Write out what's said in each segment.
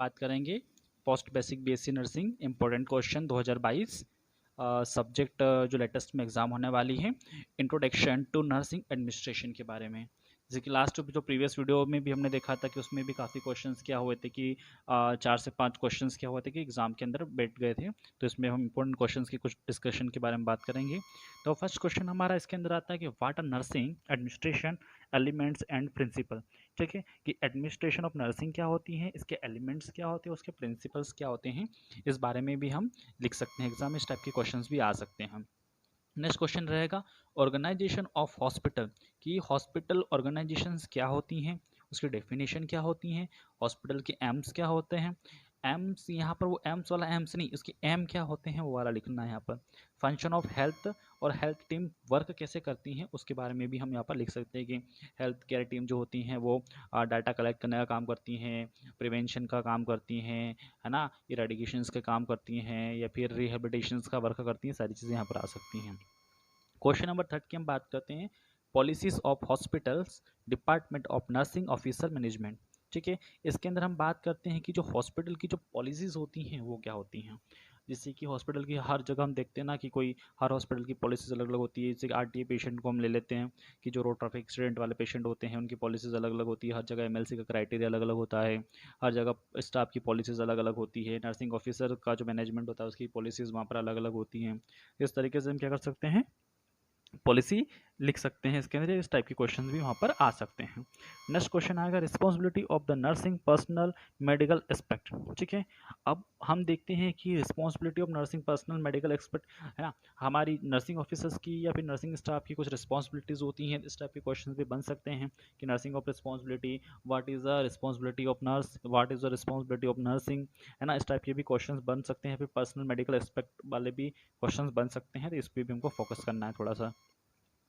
बात करेंगे post basic BSc nursing important question 2022 subject जो लेटेस्ट में एग्जाम होने वाली है, इंट्रोडक्शन टू नर्सिंग एडमिनिस्ट्रेशन के बारे में। जैसे कि लास्ट जो प्रीवियस वीडियो में भी हमने देखा था कि उसमें भी काफ़ी क्वेश्चंस क्या हुए थे कि 4 से 5 क्वेश्चंस क्या हुए थे कि एग्जाम के अंदर बैठ गए थे। तो इसमें हम इंपॉर्टेंट क्वेश्चंस की कुछ डिस्कशन के बारे में बात करेंगे। तो फर्स्ट क्वेश्चन हमारा इसके अंदर आता है कि what are nursing administration elements and principle. ठीक है, कि एडमिनिस्ट्रेशन ऑफ नर्सिंग क्या होती है, इसके एलिमेंट्स क्या होते हैं, उसके प्रिंसिपल्स क्या होते हैं, इस बारे में भी हम लिख सकते हैं। एग्जाम में इस टाइप के क्वेश्चंस भी आ सकते हैं। नेक्स्ट क्वेश्चन रहेगा ऑर्गेनाइजेशन ऑफ हॉस्पिटल, कि हॉस्पिटल ऑर्गेनाइजेशंस क्या होती हैं, उसकी डेफिनेशन क्या होती हैं, हॉस्पिटल के एम्स क्या होते हैं। एम्स यहाँ पर वो एम्स वाला एम्स नहीं, उसके एम क्या होते हैं वो वाला लिखना है यहाँ पर। फंक्शन ऑफ हेल्थ और हेल्थ टीम वर्क कैसे करती हैं उसके बारे में भी हम यहाँ पर लिख सकते हैं कि हेल्थ केयर टीम जो होती हैं वो डाटा कलेक्ट करने का काम करती हैं, प्रिवेंशन का काम करती हैं, है ना, इरेडिकेशंस का काम करती हैं या फिर रिहेबिलिटेशंस का वर्क करती हैं, सारी चीज़ें यहाँ पर आ सकती हैं। क्वेश्चन नंबर 30 की हम बात करते हैं policies of hospitals department of nursing officer management. ठीक है, इसके अंदर हम बात करते हैं कि जो हॉस्पिटल की जो पॉलिसीज होती हैं वो क्या होती हैं। जैसे कि हॉस्पिटल की हर जगह हम देखते हैं ना कि कोई हर हॉस्पिटल की पॉलिसीज अलग अलग होती है। जैसे आरटीए पेशेंट को हम ले लेते हैं कि जो रोड ट्रैफिक एक्सीडेंट वाले पेशेंट होते हैं उनकी पॉलिसीज अलग अलग होती है। हर जगह एमएलसी का क्राइटेरिया अलग अलग होता है, हर जगह स्टाफ की पॉलिसीज अलग अलग होती है, नर्सिंग ऑफिसर का जो मैनेजमेंट होता है उसकी पॉलिसीज वहाँ पर अलग अलग होती हैं। इस तरीके से हम क्या कर सकते हैं, पॉलिसी लिख सकते हैं इसके अंदर। इस टाइप के क्वेश्चन भी वहाँ पर आ सकते हैं। नेक्स्ट क्वेश्चन आएगा responsibility of the nursing personal medical expect. ठीक है, अब हम देखते हैं कि responsibility of nursing personal medical expect, है ना, हमारी नर्सिंग ऑफिसर्स की या फिर नर्सिंग स्टाफ की कुछ रिस्पॉन्सिबिलिटीज़ होती हैं। इस टाइप के क्वेश्चन भी बन सकते हैं कि nursing of responsibility, what is the responsibility of nurse, what is the responsibility of nursing, है ना, इस टाइप के भी क्वेश्चन बन सकते हैं। फिर पर्सनल मेडिकल एक्सपेक्ट वाले भी क्वेश्चन बन सकते हैं, तो इस पर भी हमको फोकस करना है थोड़ा सा।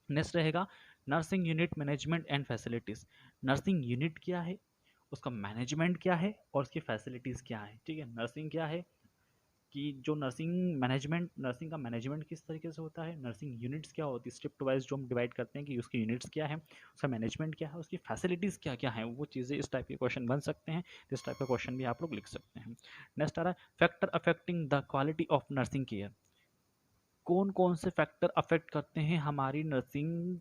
नेक्स्ट रहेगा nursing unit management and facilities. Nursing unit क्या है, उसका मैनेजमेंट क्या है और उसकी फैसिलिटीज़ क्या है। ठीक है, नर्सिंग क्या है कि जो नर्सिंग मैनेजमेंट, नर्सिंग का मैनेजमेंट किस तरीके से होता है, नर्सिंग यूनिट्स क्या होती है, शिफ्ट वाइज जो हम डिवाइड करते हैं कि उसकी यूनिट्स क्या है, उसका मैनेजमेंट क्या है, उसकी फैसिलिटीज़ क्या क्या है, वो चीज़ें इस टाइप के क्वेश्चन बन सकते हैं। इस टाइप का क्वेश्चन भी आप लोग लिख सकते हैं। नेक्स्ट आ रहा है factor affecting the quality of nursing care. कौन कौन से फैक्टर अफेक्ट करते हैं हमारी नर्सिंग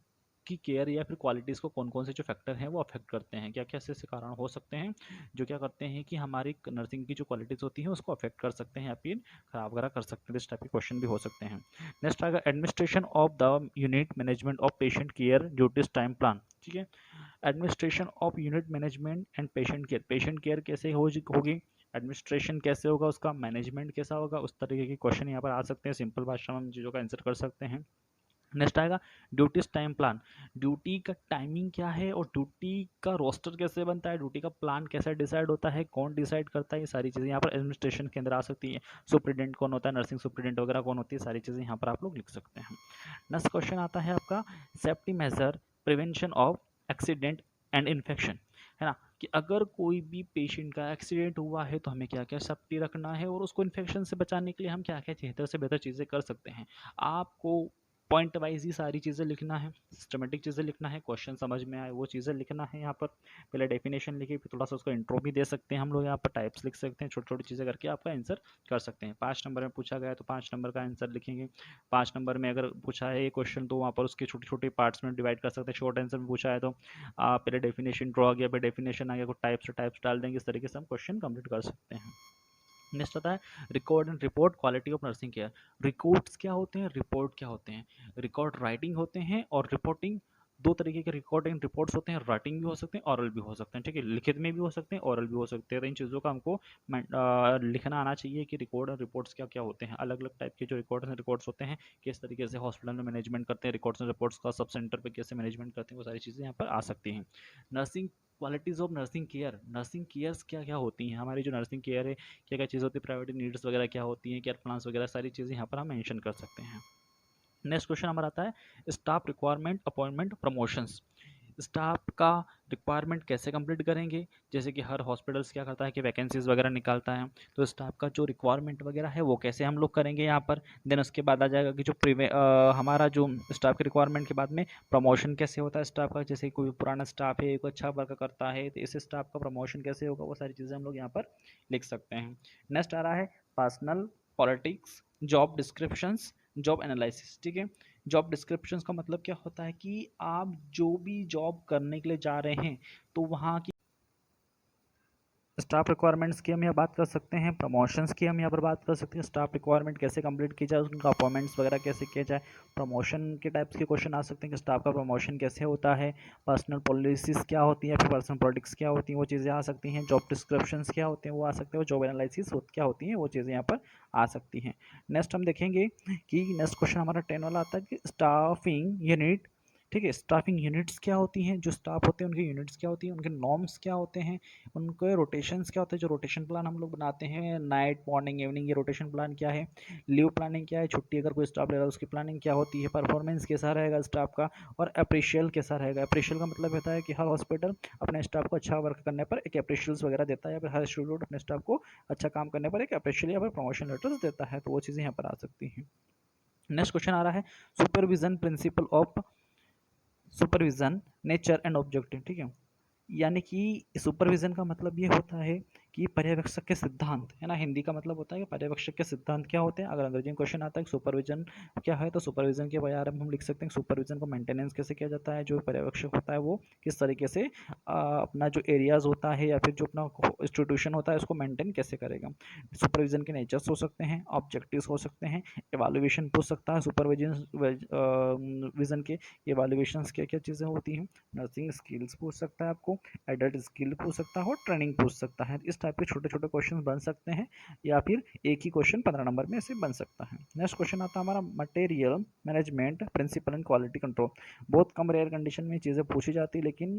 की केयर या फिर क्वालिटीज़ को, कौन कौन से जो फैक्टर हैं वो अफेक्ट करते हैं, क्या क्या ऐसे कारण हो सकते हैं जो क्या करते हैं कि हमारी नर्सिंग की जो क्वालिटीज़ होती हैं उसको अफेक्ट कर सकते हैं या फिर खराब वगैरह कर सकते हैं। इस टाइप के क्वेश्चन भी हो सकते हैं। नेक्स्ट आएगा administration of the unit management of patient care duties time plan. ठीक है, administration of unit management and patient care, patient care कैसे होगी, एडमिनिस्ट्रेशन कैसे होगा, उसका मैनेजमेंट कैसा होगा, उस तरीके के क्वेश्चन यहाँ पर आ सकते हैं। सिंपल भाषा में हम चीज़ों का आंसर कर सकते हैं। नेक्स्ट आएगा ड्यूटीज टाइम प्लान, ड्यूटी का टाइमिंग क्या है और ड्यूटी का रोस्टर कैसे बनता है, ड्यूटी का प्लान कैसे डिसाइड होता है, कौन डिसाइड करता है, ये सारी चीज़ें यहाँ पर एडमिनिस्ट्रेशन के अंदर आ सकती है। सुप्रिटेंडेंट कौन होता है, नर्सिंग सुप्रिटेंडेंट वगैरह कौन होती है, सारी चीज़ें यहाँ पर आप लोग लिख सकते हैं। नेक्स्ट क्वेश्चन आता है आपका safety major prevention of accident and infection, है ना, कि अगर कोई भी पेशेंट का एक्सीडेंट हुआ है तो हमें क्या क्या सेफ्टी रखना है और उसको इन्फेक्शन से बचाने के लिए हम क्या क्या बेहतर से बेहतर चीज़ें कर सकते हैं। आपको पॉइंट वाइज ही सारी चीज़ें लिखना है, सिस्टमेटिक चीज़ें लिखना है, क्वेश्चन समझ में आए वो चीज़ें लिखना है। यहाँ पर पहले डेफिनेशन लिखिए, फिर थोड़ा सा उसका इंट्रो भी दे सकते हैं हम लोग, यहाँ पर टाइप्स लिख सकते हैं, छोटी छोटी चीज़ें करके आपका आंसर कर सकते हैं। 5 नंबर में पूछा गया तो 5 नंबर का आंसर लिखेंगे। 5 नंबर में अगर पूछा है ये क्वेश्चन तो वहाँ पर उसके छोटे छोटे पार्ट्स में डिवाइड कर सकते हैं। शॉर्ट आंसर में पूछा है तो आप पहले डेफिनेशन ड्रॉ किया, फिर डेफिनेशन आ गया, कुछ टाइप्स डाल देंगे, इस तरीके से हम क्वेश्चन कंप्लीट कर सकते हैं। नेक्स्ट आता है record and report quality of nursing care. Records क्या होते हैं, रिपोर्ट क्या होते हैं, रिकॉर्ड राइटिंग होते हैं और रिपोर्टिंग, दो तरीके के रिकॉर्डिंग रिपोर्ट्स होते हैं, राइटिंग भी हो सकते हैं, ऑरल भी हो सकते हैं। ठीक है, लिखित में भी हो सकते हैं, ऑरल भी हो सकते हैं। तो इन चीज़ों का हमको लिखना आना चाहिए कि रिकॉर्ड और रिपोर्ट्स क्या क्या होते हैं। अलग अलग टाइप के जो रिकॉर्ड्स होते हैं, किस तरीके से हॉस्पिटल में मैनेजमेंट करते हैं, रिकॉर्ड्स एंड रिपोर्ट्स का सब सेंटर पर कैसे मैनेजमेंट करते हैं, वो सारी चीज़ें यहाँ पर आ सकती हैं। Nursing qualities of nursing care, nursing cares क्या क्या होती हैं, हमारी जो नर्सिंग केयर है क्या क्या चीज़ होती है, प्राइवेट नीड्स वगैरह क्या होती हैं, केयर प्लान्स वगैरह, सारी चीज़ें यहाँ पर हम मेंशन कर सकते हैं। नेक्स्ट क्वेश्चन हमारा आता है staff requirement appointment promotions. Staff का रिक्वायरमेंट कैसे कंप्लीट करेंगे, जैसे कि हर हॉस्पिटल्स क्या करता है कि वैकेंसीज वगैरह निकालता है, तो स्टाफ का जो रिक्वायरमेंट वगैरह है वो कैसे हम लोग करेंगे यहाँ पर। देन उसके बाद आ जाएगा कि जो हमारा जो स्टाफ के रिक्वायरमेंट के बाद में प्रमोशन कैसे होता है स्टाफ का, जैसे कोई पुराना स्टाफ है, कोई अच्छा वर्क करता है, तो इस स्टाफ का प्रमोशन कैसे होगा, वो सारी चीज़ें हम लोग यहाँ पर लिख सकते हैं। नेक्स्ट आ रहा है personal politics, job descriptions, job analysis. ठीक है, जॉब डिस्क्रिप्शंस का मतलब क्या होता है कि आप जो भी जॉब करने के लिए जा रहे हैं तो वहाँ की स्टाफ रिक्वायरमेंट्स की हम यहाँ बात कर सकते हैं, प्रमोशंस की हम यहाँ पर बात कर सकते हैं, स्टाफ रिक्वायरमेंट कैसे कंप्लीट की जाए, उनका अपॉइंटमेंट्स वगैरह कैसे किया जाए, प्रमोशन के टाइप्स के क्वेश्चन आ सकते हैं कि स्टाफ का प्रमोशन कैसे होता है, पर्सनल पॉलिसीज़ क्या होती हैं, फिर पर्सनल पॉलिटिक्स क्या होती हैं, वो चीज़ें आ सकती हैं, जॉब डिस्क्रिप्शंस क्या होते हैं वो आ सकते हैं, जॉब एनालिसिस क्या होती हैं वो चीज़ें यहाँ पर आ सकती हैं। नेक्स्ट हम देखेंगे कि नेक्स्ट क्वेश्चन हमारा 10 वाला आता है कि स्टाफिंग यूनिट। ठीक है, स्टाफिंग यूनिट्स क्या होती हैं, जो स्टाफ होते हैं उनकी यूनिट्स क्या होती हैं, उनके नॉर्म्स क्या होते हैं, उनके रोटेशंस क्या होते हैं, जो रोटेशन प्लान हम लोग बनाते हैं, नाइट मॉर्निंग इवनिंग, ये रोटेशन प्लान क्या है, लीव प्लानिंग क्या है, छुट्टी अगर कोई स्टाफ ले रहा है उसकी प्लानिंग क्या होती है, परफॉर्मेंस कैसा रहेगा स्टाफ का, और अप्रिशियल कैसा रहेगा। अप्रिशियल का मतलब होता है कि हर हॉस्पिटल अपने स्टाफ को अच्छा वर्क करने पर एक अप्रिशियल्स वगैरह देता है, या फिर हर इंस्टीट्यूट अपने स्टाफ को अच्छा काम करने पर एक अप्रिशियल या फिर प्रमोशन लेटर्स देता है, तो वो चीज़ें यहाँ पर आ सकती हैं। नेक्स्ट क्वेश्चन आ रहा है supervision principle of supervision nature and objective. ठीक है, यानी कि सुपरविजन का मतलब ये होता है कि पर्यवेक्षक के सिद्धांत, है ना, हिंदी का मतलब होता है कि पर्यवेक्षक के सिद्धांत क्या होते हैं। अगर अंग्रेजी में क्वेश्चन आता है कि सुपरविजन क्या है, तो सुपरविजन के बारे में हम लिख सकते हैं सुपरविजन को मेंटेनेंस कैसे किया जाता है, जो पर्यवेक्षक होता है वो किस तरीके से अपना जो एरियाज होता है या फिर जो अपना इंस्टीट्यूशन होता है उसको मेंटेन कैसे करेगा। सुपरविजन के नेचर्स हो सकते हैं, ऑब्जेक्टिव्स हो सकते हैं, एवालुएशन पूछ सकता है सुपरविजन विजन के एवालुएशंस क्या क्या चीज़ें होती हैं, नर्सिंग स्किल्स पूछ सकता है आपको, एडल्ट स्किल पूछ सकता है और ट्रेनिंग पूछ सकता है। इस टाइप के छोटे छोटे क्वेश्चन बन सकते हैं, या फिर एक ही क्वेश्चन 15 नंबर में ऐसे बन सकता है। नेक्स्ट क्वेश्चन आता है हमारा material management principle and quality control. बहुत कम रेयर कंडीशन में चीज़ें पूछी जाती है, लेकिन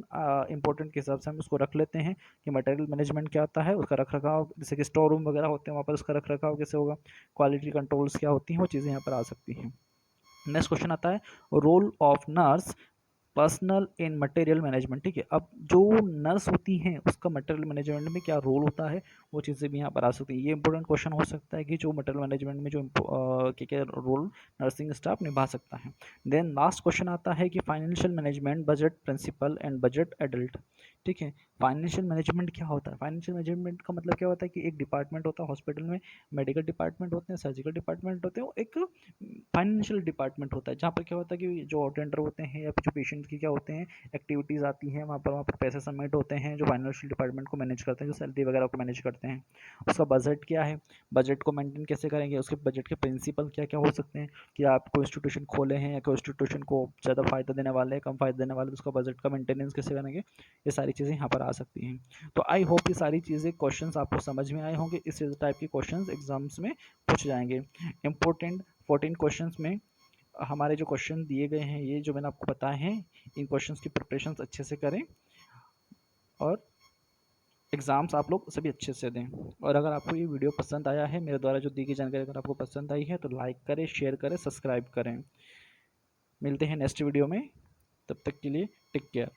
इंपॉर्टेंट के हिसाब से हम उसको रख लेते हैं कि मटेरियल मैनेजमेंट क्या होता है, उसका रख रखाव, जैसे कि स्टोर रूम वगैरह होते हैं वहाँ पर उसका रख रखाव कैसे होगा, क्वालिटी कंट्रोल्स क्या होती हैं, वो चीज़ें यहाँ पर आ सकती हैं। नेक्स्ट क्वेश्चन आता है role of nurse personal in material management. ठीक है, अब जो नर्स होती हैं उसका मटेरियल मैनेजमेंट में क्या रोल होता है, वो चीज़ें भी यहाँ पर आ सकती है। ये इंपॉर्टेंट क्वेश्चन हो सकता है कि जो मटेरियल मैनेजमेंट में जो क्या क्या रोल नर्सिंग स्टाफ निभा सकता है। देन लास्ट क्वेश्चन आता है कि financial management budget principal and budget adult. ठीक है, फाइनेंशियल मैनेजमेंट क्या होता है, फाइनेंशियल मैनेजमेंट का मतलब क्या होता है कि एक डिपार्टमेंट होता है हॉस्पिटल में, मेडिकल डिपार्टमेंट होते हैं, सर्जिकल डिपार्टमेंट होते हैं, एक फाइनेंशियल डिपार्टमेंट होता है जहाँ पर क्या होता है कि जो अटेंडर होते हैं या फिर जो पेशेंट की क्या होते हैं एक्टिविटीज़ आती हैं, वहाँ पर पैसे सबमिट होते हैं, जो फाइनेंशियल डिपार्टमेंट को मैनेज करते हैं, जो सैलरी वगैरह को मैनेज करते हैं। उसका बजट क्या है, बजट को मेंटेन कैसे करेंगे, उसके बजट के प्रिंसिपल क्या क्या हो सकते हैं, कि आप कोई इंस्टीट्यूशन खोले हैं या कोई इंस्टीट्यूशन को ज़्यादा फ़ायदा देने वाले हैं, कम फ़ायदा देने वाले, तो उसका बजट का मेंटेनेंस कैसे करेंगे, ये सारी चीज़ें यहाँ पर आ सकती हैं। तो आई होप ये सारी चीज़ें क्वेश्चंस आपको समझ में आए होंगे, इस टाइप के क्वेश्चंस एग्जाम्स में पूछ जाएंगे। इंपॉर्टेंट 14 क्वेश्चंस में हमारे जो क्वेश्चन दिए गए हैं, ये जो मैंने आपको बताए हैं, इन क्वेश्चंस की प्रिपरेशन अच्छे से करें और एग्ज़ाम्स आप लोग सभी अच्छे से दें। और अगर आपको ये वीडियो पसंद आया है, मेरे द्वारा जो दी गई जानकारी अगर आपको पसंद आई है तो लाइक करें, शेयर करें, सब्सक्राइब करें। मिलते हैं नेक्स्ट वीडियो में, तब तक के लिए टेक केयर।